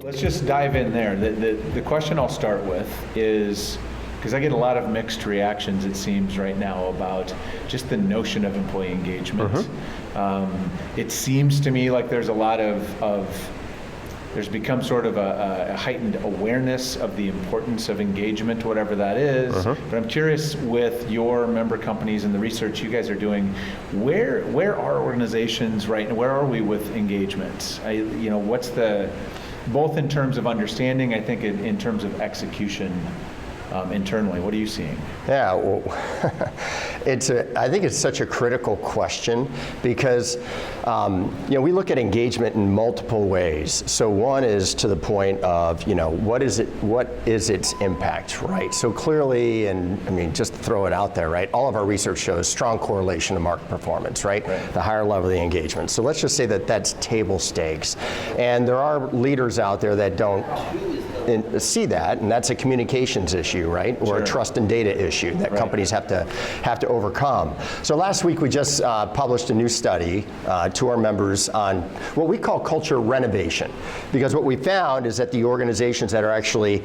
Let's just dive in there. The question I'll start with is, because I get a lot of mixed reactions, it seems, right now about just the notion of employee engagement. It seems to me like there's a lot there's become sort of a heightened awareness of the importance of engagement, whatever that is. But I'm curious, with your member companies and the research you guys are doing, where are organizations right now? Where are we with engagement? What's both in terms of understanding, I think in terms of execution internally, what are you seeing? Yeah, well, I think it's such a critical question because we look at engagement in multiple ways. So one is to the point of what is its impact, right? So clearly, and just to throw it out there, right? All of our research shows strong correlation to market performance, right? The higher level of the engagement. So let's just say that that's table stakes, and there are leaders out there that don't see that, and that's a communications issue, right? Or a trust and data issue that companies have to overcome. So last week we just published a new study to our members on what we call culture renovation, because what we found is that the organizations that are actually,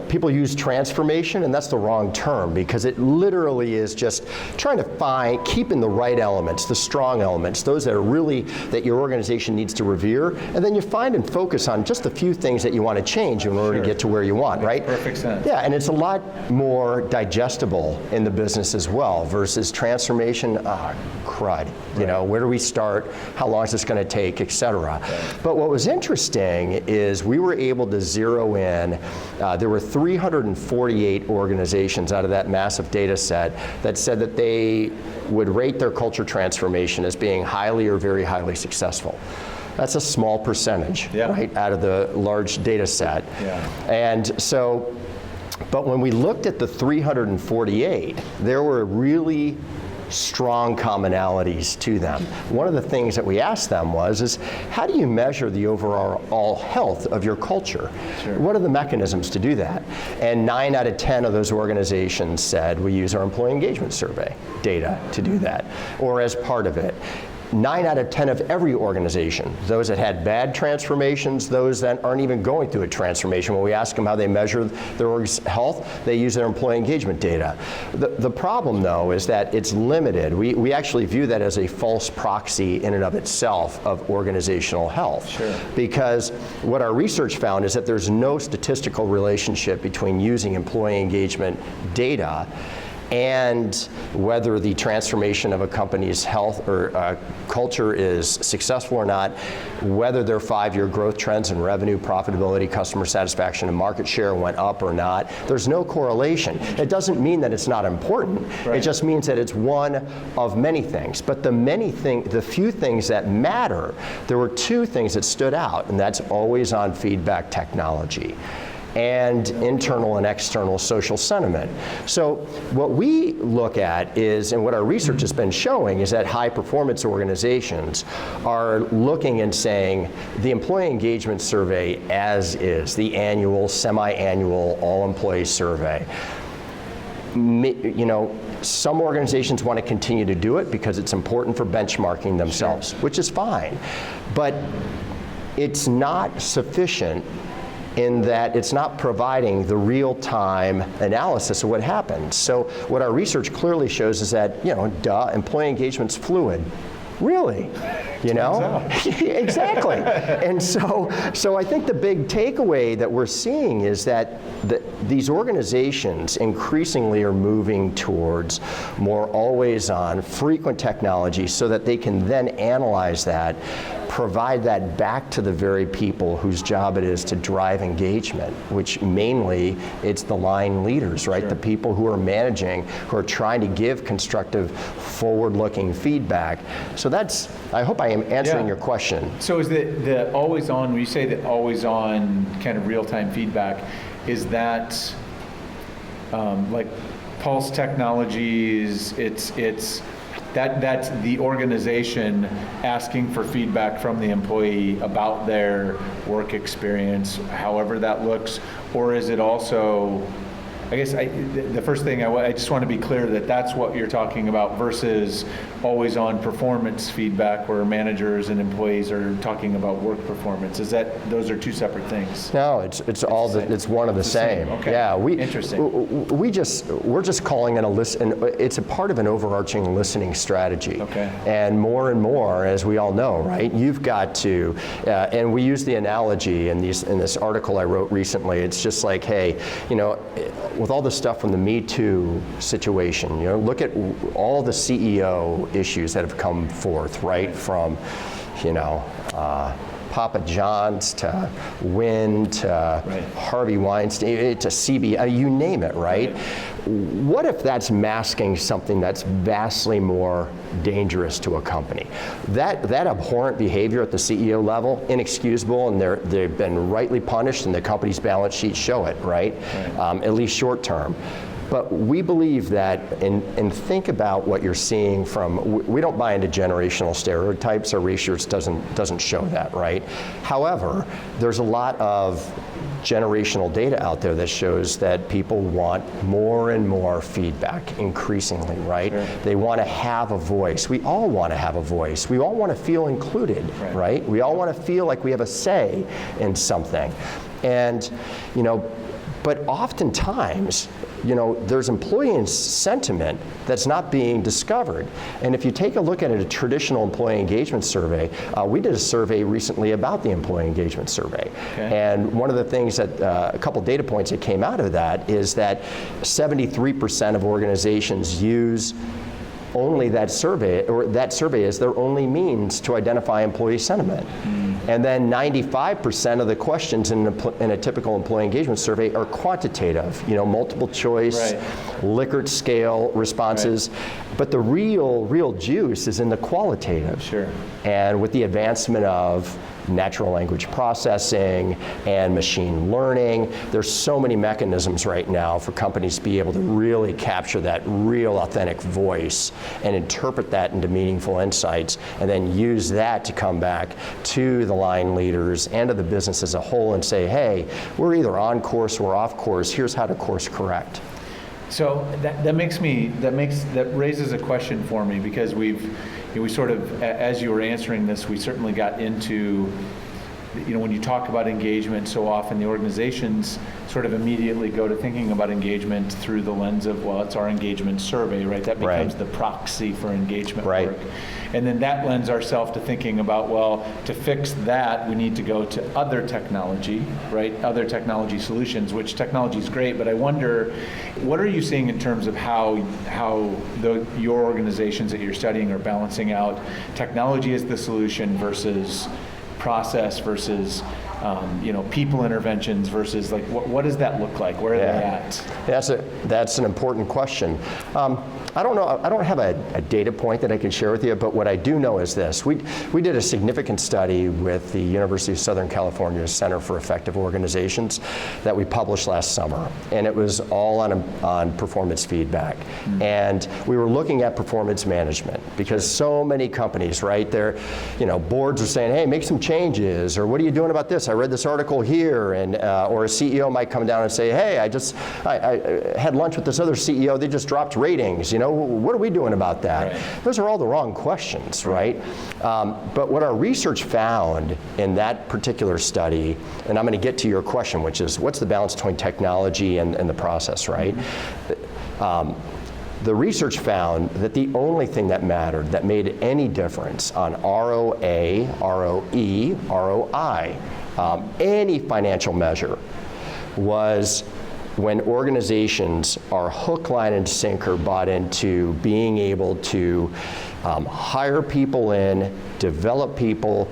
people use transformation, and that's the wrong term, because it literally is just trying to keeping the right elements, the strong elements, those that are really that your organization needs to revere, and then you find and focus on just a few things that you want to change in order to get to where you want, right? Perfect sense. Yeah, and it's a lot more digestible in the business as well versus transformation, crud. Where do we start? How long is this going to take, et cetera. But what was interesting is we were able to zero in, there were 348 organizations out of that massive data set that said that they would rate their culture transformation as being highly or very highly successful. That's a small percentage, right, out of the large data set. And so, but when we looked at the 348, there were really strong commonalities to them. One of the things that we asked them is how do you measure the overall health of your culture? What are the mechanisms to do that? And 9 out of 10 of those organizations said we use our employee engagement survey data to do that, or as part of it. 9 out of 10 of every organization, those that had bad transformations, those that aren't even going through a transformation, when we ask them how they measure their org's health, they use their employee engagement data. The problem, though, is that it's limited. We actually view that as a false proxy in and of itself of organizational health. Because what our research found is that there's no statistical relationship between using employee engagement data and whether the transformation of a company's health or culture is successful or not, whether their 5-year growth trends in revenue, profitability, customer satisfaction, and market share went up or not. There's no correlation. It doesn't mean that it's not important. It just means that it's one of many things. But the few things that matter, there were 2 things that stood out, and that's always-on feedback technology and internal and external social sentiment. So what we look at is, and what our research has been showing, is that high performance organizations are looking and saying the employee engagement survey as is, the annual, semi-annual, all employee survey, some organizations want to continue to do it because it's important for benchmarking themselves, which is fine. But it's not sufficient in that it's not providing the real-time analysis of what happens. So what our research clearly shows is that, employee engagement's fluid. Really? Exactly. And so I think the big takeaway that we're seeing is that these organizations increasingly are moving towards more always-on, frequent technology so that they can then analyze that, provide that back to the very people whose job it is to drive engagement, which mainly it's the line leaders, right? The people who are managing, who are trying to give constructive, forward-looking feedback. So that's, I hope I am answering your question. So is the always-on, when you say the always-on kind of real-time feedback, is that like pulse technologies, that's the organization asking for feedback from the employee about their work experience, however that looks, or is it also, I guess the first thing I just want to be clear that that's what you're talking about versus always on performance feedback where managers and employees are talking about work performance? Is that, those are two separate things? No, it's all it's one of the same. Okay. Yeah, Interesting. we're just calling it a listen. It's a part of an overarching listening strategy. Okay. And more, as we all know, right? You've got to, and we use the analogy in this article I wrote recently. It's just like, hey, with all the stuff from the Me Too situation, look at all the CEO issues that have come forth, right? From, Papa John's to Wynn to Harvey Weinstein to CB, you name it, right? What if that's masking something that's vastly more dangerous to a company? That abhorrent behavior at the CEO level, inexcusable, and they've been rightly punished, and the company's balance sheets show it, right? At least short term. But we believe that, and think about what you're seeing from, we don't buy into generational stereotypes. Our research doesn't show that, right? However, there's a lot of generational data out there that shows that people want more and more feedback increasingly, right? Sure. They want to have a voice. We all want to have a voice. We all want to feel included, right? We all want to feel like we have a say in something. And, but oftentimes, there's employee sentiment that's not being discovered. And if you take a look at a traditional employee engagement survey, we did a survey recently about the employee engagement survey. Okay. And one of the things that, a couple data points that came out of that is that 73% of organizations use only that survey, or that survey is their only means to identify employee sentiment. And then 95% of the questions in a typical employee engagement survey are quantitative, multiple choice, Likert scale responses. But the real juice is in the qualitative. Sure. And with the advancement of natural language processing and machine learning, there's so many mechanisms right now for companies to be able to really capture that real authentic voice and interpret that into meaningful insights, and then use that to come back to the line leaders and to the business as a whole and say, hey, we're either on course or off course, here's how to course correct. So that raises a question for me, because we sort of, as you were answering this, we certainly got into, when you talk about engagement, so often the organizations sort of immediately go to thinking about engagement through the lens of, well, it's our engagement survey, right? That becomes the proxy for engagement work. And then that lends ourselves to thinking about, well, to fix that, we need to go to other technology, right? Other technology solutions, which technology is great, but I wonder, what are you seeing in terms of how your organizations that you're studying are balancing out technology as the solution versus process versus people interventions versus, like, what does that look like? Where are they at? That's an important question. I don't know. I don't have a data point that I can share with you, but what I do know is this. We did a significant study with the University of Southern California Center for Effective Organizations that we published last summer, and it was all on performance feedback. And we were looking at performance management, because so many companies, right, boards are saying, hey, make some changes, or what are you doing about this? I read this article here, and or a CEO might come down and say, hey, I had lunch with this other CEO, they just dropped ratings. What are we doing about that? Right. Those are all the wrong questions, right? But what our research found in that particular study, and I'm going to get to your question, which is, what's the balance between technology and the process, right? The research found that the only thing that mattered, that made any difference on ROA, ROE, ROI, any financial measure, was when organizations are hook, line, and sinker bought into being able to hire people in, develop people,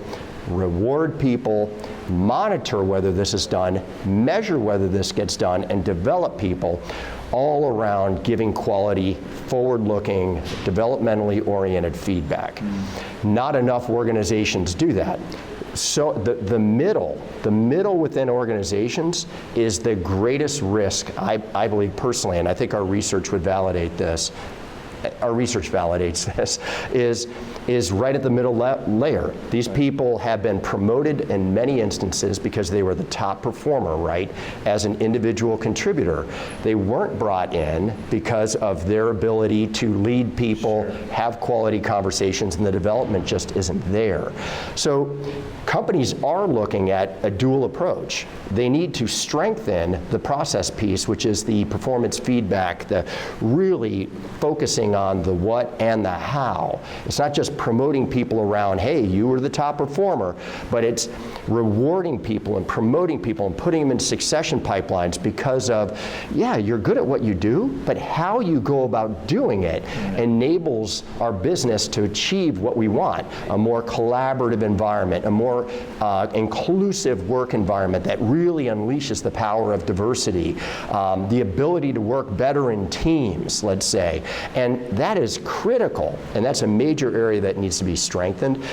reward people, monitor whether this is done, measure whether this gets done, and develop people all around giving quality, forward-looking, developmentally oriented feedback. Not enough organizations do that. So the middle within organizations is the greatest risk, I believe personally, and I think our research would validate this, our research validates this, is right at the middle layer. These people have been promoted in many instances because they were the top performer, right, as an individual contributor. They weren't brought in because of their ability to lead people, have quality conversations, and the development just isn't there. So companies are looking at a dual approach. They need to strengthen the process piece, which is the performance feedback, the really focusing on the what and the how. It's not just promoting people around, hey, you were the top performer, but it's rewarding people and promoting people and putting them in succession pipelines because of, yeah, you're good at what you do, but how you go about doing it enables our business to achieve what we want, a more collaborative environment, a more inclusive work environment that really unleashes the power of diversity, the ability to work better in teams, let's say. And that is critical, and that's a major area that needs to be strengthened.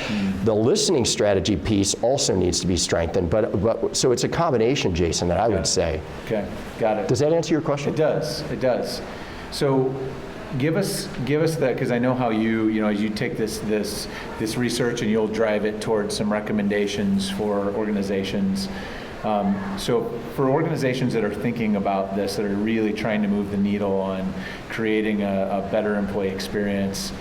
The listening strategy piece also needs to be strengthened, but so it's a combination, Jason, that I would say. Okay, got it. Does that answer your question? It does. So give us that, because I know how as you take this research and you'll drive it towards some recommendations for organizations. So for organizations that are thinking about this, that are really trying to move the needle on creating a better employee experience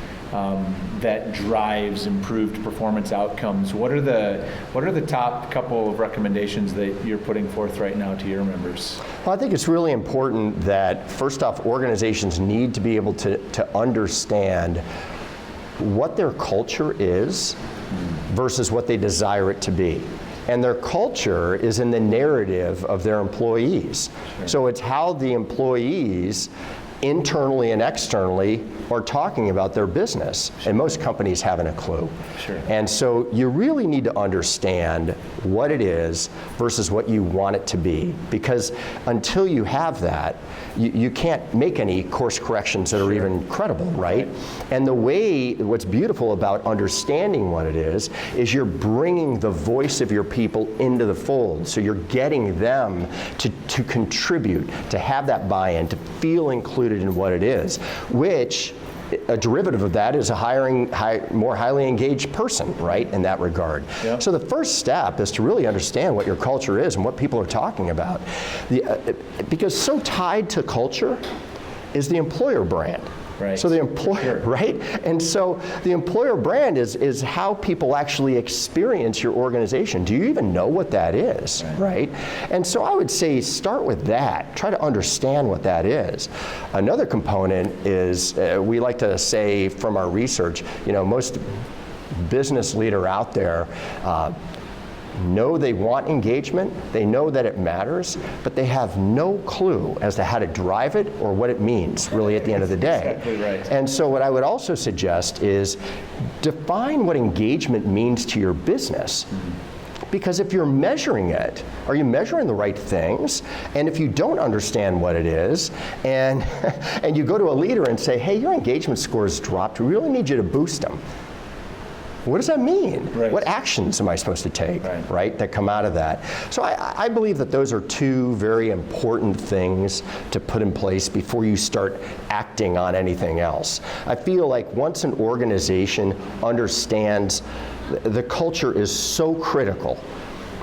that drives improved performance outcomes, what are the top couple of recommendations that you're putting forth right now to your members? Well, I think it's really important that, first off, organizations need to be able to understand what their culture is versus what they desire it to be. And their culture is in the narrative of their employees. Sure. So it's how the employees internally and externally are talking about their business. Sure. And most companies haven't a clue. Sure. And so you really need to understand what it is versus what you want it to be. Because until you have that, you can't make any course corrections that are even credible, right? And what's beautiful about understanding what it is you're bringing the voice of your people into the fold. So you're getting them to contribute, to have that buy-in, to feel included in what it is, which a derivative of that is a more highly engaged person, right, in that regard. Yep. So the first step is to really understand what your culture is and what people are talking about. Because so tied to culture is the employer brand. Right. So the employer, right? And so the employer brand is how people actually experience your organization. Do you even know what that is, right? And so I would say start with that. Try to understand what that is. Another component is, we like to say from our research, most business leader out there know they want engagement, they know that it matters, but they have no clue as to how to drive it or what it means really at the end of the day. Exactly right. And so what I would also suggest is define what engagement means to your business. Because if you're measuring it, are you measuring the right things? And if you don't understand what it is, and you go to a leader and say, hey, your engagement scores dropped, we really need you to boost them. What does that mean? Right. What actions am I supposed to take, right, that come out of that? So I believe that those are two very important things to put in place before you start acting on anything else. I feel like once an organization understands the culture is so critical,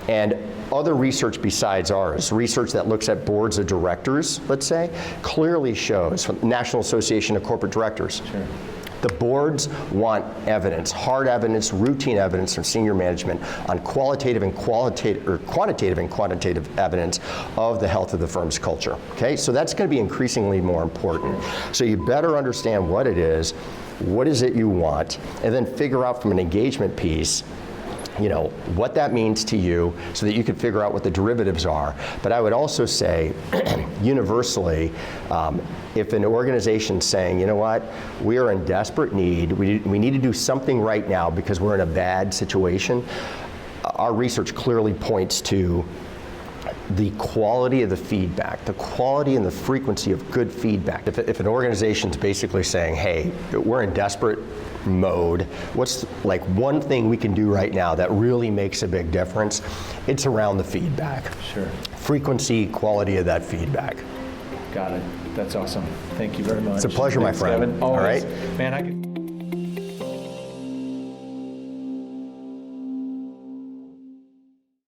and other research besides ours, research that looks at boards of directors, let's say, clearly shows, from the National Association of Corporate Directors, sure, the boards want evidence, hard evidence, routine evidence from senior management on quantitative and quantitative evidence of the health of the firm's culture. Okay, so that's going to be increasingly more important. So you better understand what it is you want, and then figure out from an engagement piece what that means to you so that you can figure out what the derivatives are. But I would also say, universally, if an organization's saying, you know what, we are in desperate need, we need to do something right now because we're in a bad situation, our research clearly points to the quality of the feedback, the quality and the frequency of good feedback. If an organization's basically saying, hey, we're in desperate mode, what's like one thing we can do right now that really makes a big difference? It's around the feedback. Sure. Frequency, quality of that feedback. Got it. That's awesome. Thank you very much. It's a pleasure, my Thanks, friend. Kevin. All Always. right. Man, I could.